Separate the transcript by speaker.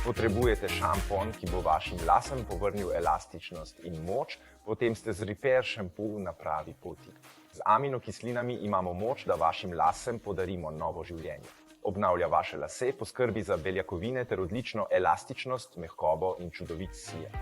Speaker 1: Potrebujete šampon, ki bo vašim lasom povrnil elastičnost in moč, potem ste z Repair Shampoo na pravi poti. Z aminokislinami imamo moč, da vašim lasem podarimo novo življenje. Obnavlja vaše lase, poskrbi za beljakovine ter odlično elastičnost, mehkobo in čudovit sijem.